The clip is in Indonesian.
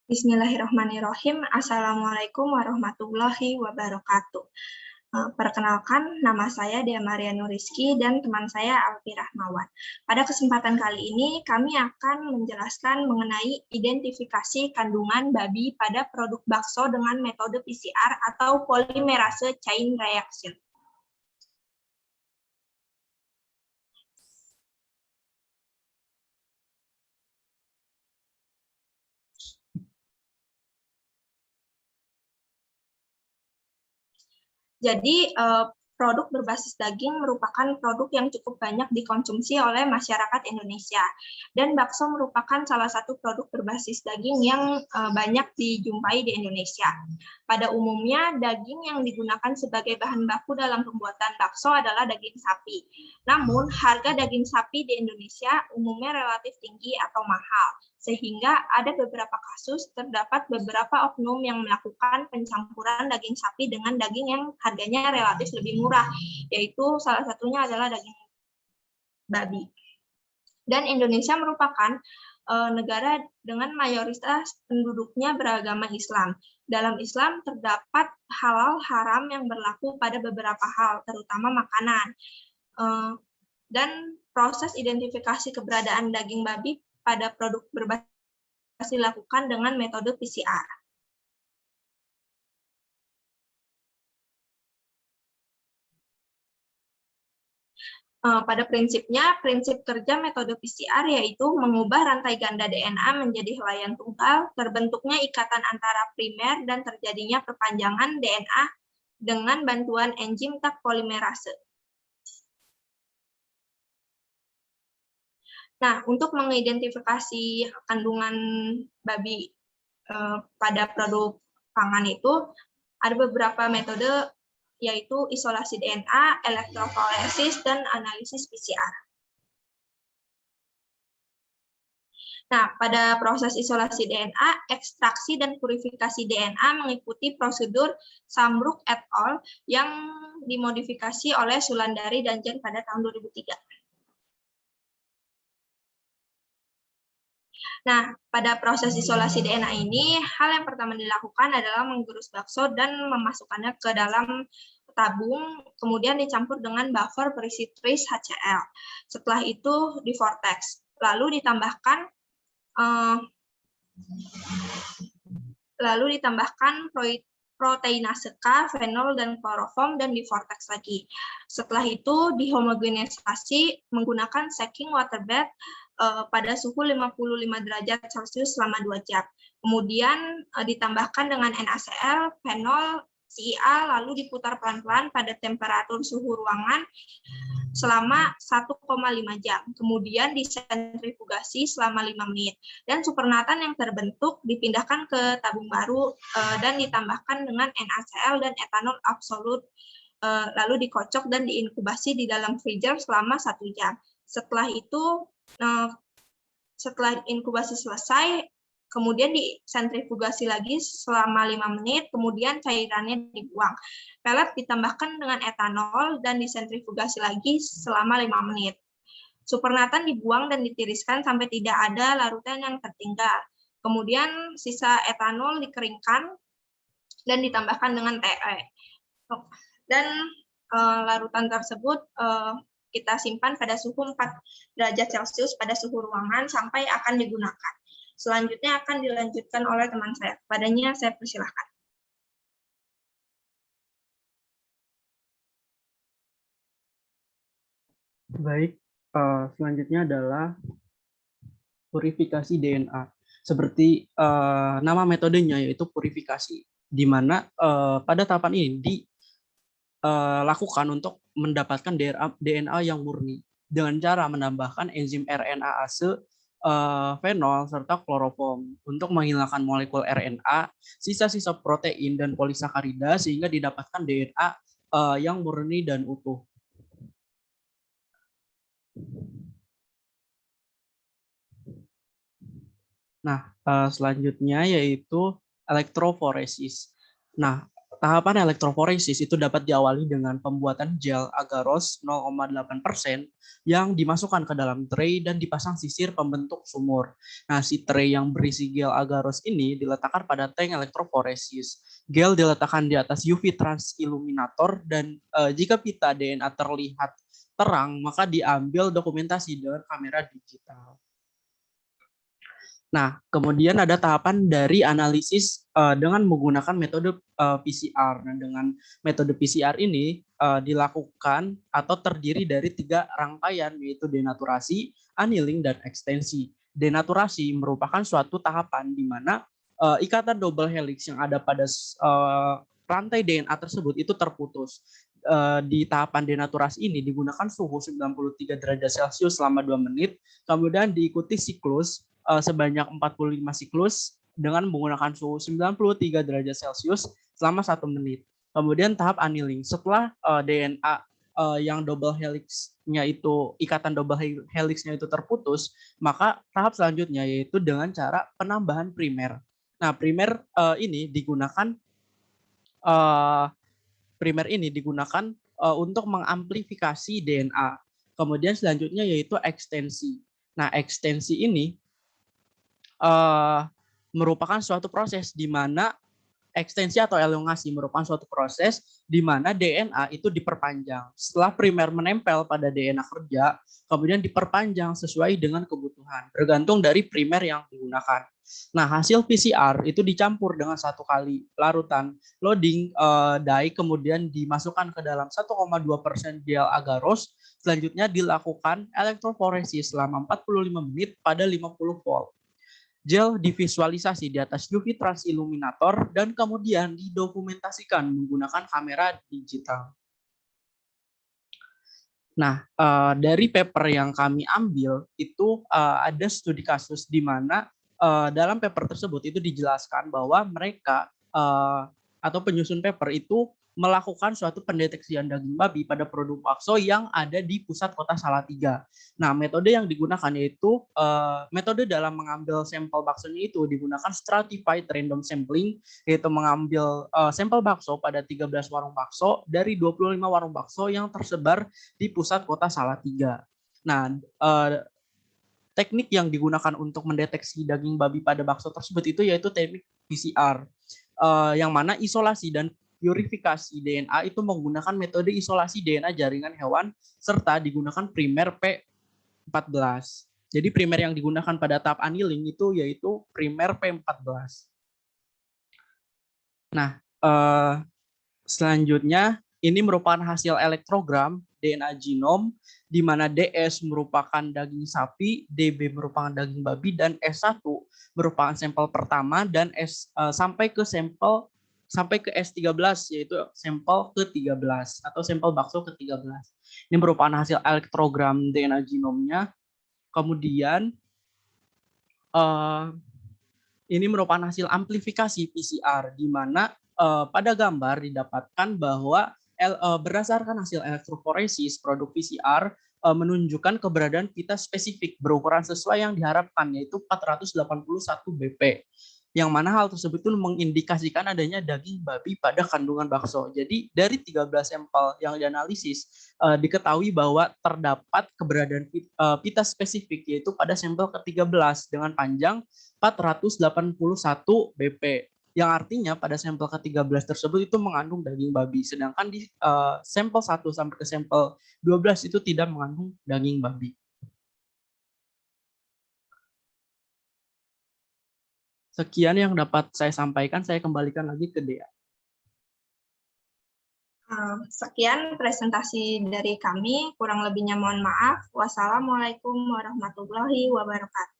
Bismillahirrahmanirrahim. Assalamualaikum warahmatullahi wabarakatuh. Perkenalkan, nama saya Dea Maria Nuriski dan teman saya Alfi Rahmawan. Pada kesempatan kali ini, kami akan menjelaskan mengenai identifikasi kandungan babi pada produk bakso dengan metode PCR atau polymerase chain reaction. Jadi, produk berbasis daging merupakan produk yang cukup banyak dikonsumsi oleh masyarakat Indonesia. Dan bakso merupakan salah satu produk berbasis daging yang banyak dijumpai di Indonesia. Pada umumnya, daging yang digunakan sebagai bahan baku dalam pembuatan bakso adalah daging sapi. Namun, harga daging sapi di Indonesia umumnya relatif tinggi atau mahal, sehingga ada beberapa kasus terdapat beberapa oknum yang melakukan pencampuran daging sapi dengan daging yang harganya relatif lebih murah, yaitu salah satunya adalah daging babi. Dan Indonesia merupakan negara dengan mayoritas penduduknya beragama Islam. Dalam Islam terdapat halal haram yang berlaku pada beberapa hal, terutama makanan. Dan proses identifikasi keberadaan daging babi pada produk berbasis dilakukan dengan metode PCR. Pada prinsipnya, prinsip kerja metode PCR yaitu mengubah rantai ganda DNA menjadi helaian tunggal, terbentuknya ikatan antara primer dan terjadinya perpanjangan DNA dengan bantuan enzim Taq polimerase. Nah, untuk mengidentifikasi kandungan babi pada produk pangan itu ada beberapa metode, yaitu isolasi DNA, elektroforesis, dan analisis PCR. Nah, pada proses isolasi DNA, ekstraksi dan purifikasi DNA mengikuti prosedur Sambruk et al. Yang dimodifikasi oleh Sulandari dan Jen pada tahun 2003. Nah, pada proses isolasi DNA ini, hal yang pertama dilakukan adalah menggerus bakso dan memasukkannya ke dalam tabung, kemudian dicampur dengan buffer berisi tris HCl. Setelah itu di vortex, lalu ditambahkan proteinase K, fenol, dan kloroform, dan di vortex lagi. Setelah itu dihomogenisasi menggunakan shaking water bath pada suhu 55 derajat Celcius selama 2 jam. Kemudian ditambahkan dengan NaCl, fenol, CiA, lalu diputar pelan-pelan pada temperatur suhu ruangan selama 1,5 jam. Kemudian disentrifugasi selama 5 menit. Dan supernatan yang terbentuk dipindahkan ke tabung baru dan ditambahkan dengan NaCl dan etanol absolut, lalu dikocok dan diinkubasi di dalam freezer selama 1 jam. Setelah itu, setelah inkubasi selesai, kemudian disentrifugasi lagi selama 5 menit, kemudian cairannya dibuang. Pelet ditambahkan dengan etanol dan disentrifugasi lagi selama 5 menit. Supernatan dibuang dan ditiriskan sampai tidak ada larutan yang tertinggal. Kemudian sisa etanol dikeringkan dan ditambahkan dengan TE. Dan larutan tersebut kita simpan pada suhu 4 derajat Celcius pada suhu ruangan sampai akan digunakan. Selanjutnya akan dilanjutkan oleh teman saya. Padanya saya persilahkan. Baik, selanjutnya adalah purifikasi DNA. Seperti nama metodenya yaitu purifikasi, di mana pada tahapan ini dilakukan untuk mendapatkan DNA yang murni dengan cara menambahkan enzim RNase, fenol, serta kloroform untuk menghilangkan molekul RNA, sisa-sisa protein, dan polisakarida sehingga didapatkan DNA yang murni dan utuh. Nah, selanjutnya yaitu elektroforesis. Nah, tahapan elektroforesis itu dapat diawali dengan pembuatan gel agarose 0,8% yang dimasukkan ke dalam tray dan dipasang sisir pembentuk sumur. Nah, si tray yang berisi gel agarose ini diletakkan pada tank elektroforesis. Gel diletakkan di atas UV transilluminator dan jika pita DNA terlihat terang, maka diambil dokumentasi dengan kamera digital. Nah, kemudian ada tahapan dari analisis dengan menggunakan metode PCR. Nah, dengan metode PCR ini dilakukan atau terdiri dari 3 rangkaian, yaitu denaturasi, annealing, dan ekstensi. Denaturasi merupakan suatu tahapan di mana ikatan double helix yang ada pada rantai DNA tersebut itu terputus. Di tahapan denaturasi ini digunakan suhu 93 derajat Celcius selama 2 menit, kemudian diikuti siklus sebanyak 45 siklus dengan menggunakan suhu 93 derajat Celcius selama 1 menit. Kemudian tahap annealing. Setelah DNA yang double helix-nya itu, ikatan double helix-nya itu terputus, maka tahap selanjutnya yaitu dengan cara penambahan primer. Nah, primer ini digunakan untuk mengamplifikasi DNA. Kemudian selanjutnya yaitu ekstensi. Nah, ekstensi ini merupakan suatu proses di mana ekstensi atau elongasi merupakan suatu proses di mana DNA itu diperpanjang. Setelah primer menempel pada DNA kerja, kemudian diperpanjang sesuai dengan kebutuhan, bergantung dari primer yang digunakan. Nah, hasil PCR itu dicampur dengan 1 kali larutan loading dye, kemudian dimasukkan ke dalam 1,2% gel agarose. Selanjutnya dilakukan elektroforesis selama 45 menit pada 50 volt. Gel divisualisasi di atas UV transilluminator dan kemudian didokumentasikan menggunakan kamera digital. Nah, dari paper yang kami ambil itu ada studi kasus di mana dalam paper tersebut itu dijelaskan bahwa mereka atau penyusun paper itu melakukan suatu pendeteksian daging babi pada produk bakso yang ada di pusat kota Salatiga. Nah, metode yang digunakan yaitu metode dalam mengambil sampel baksonya itu digunakan stratified random sampling, yaitu mengambil sampel bakso pada 13 warung bakso dari 25 warung bakso yang tersebar di pusat kota Salatiga. Nah, teknik yang digunakan untuk mendeteksi daging babi pada bakso tersebut itu yaitu teknik PCR, yang mana isolasi dan purifikasi DNA itu menggunakan metode isolasi DNA jaringan hewan serta digunakan primer P14. Jadi primer yang digunakan pada tahap annealing itu yaitu primer P14. Nah, selanjutnya ini merupakan hasil elektrogram DNA genom di mana DS merupakan daging sapi, DB merupakan daging babi, dan S1 merupakan sampel pertama dan sampai ke S13 yaitu sampel ke-13 atau sampel bakso ke-13. Ini merupakan hasil elektrogram DNA genomnya. Kemudian ini merupakan hasil amplifikasi PCR di mana pada gambar didapatkan bahwa berdasarkan hasil elektroforesis produk PCR menunjukkan keberadaan pita spesifik berukuran sesuai yang diharapkan yaitu 481 BP. Yang mana hal tersebut itu mengindikasikan adanya daging babi pada kandungan bakso. Jadi dari 13 sampel yang dianalisis diketahui bahwa terdapat keberadaan pita spesifik yaitu pada sampel ke-13 dengan panjang 481 BP. Yang artinya pada sampel ke-13 tersebut itu mengandung daging babi. Sedangkan di sampel 1 sampai ke sampel 12 itu tidak mengandung daging babi. Sekian yang dapat saya sampaikan, saya kembalikan lagi ke Dea. Sekian presentasi dari kami, kurang lebihnya mohon maaf. Wassalamualaikum warahmatullahi wabarakatuh.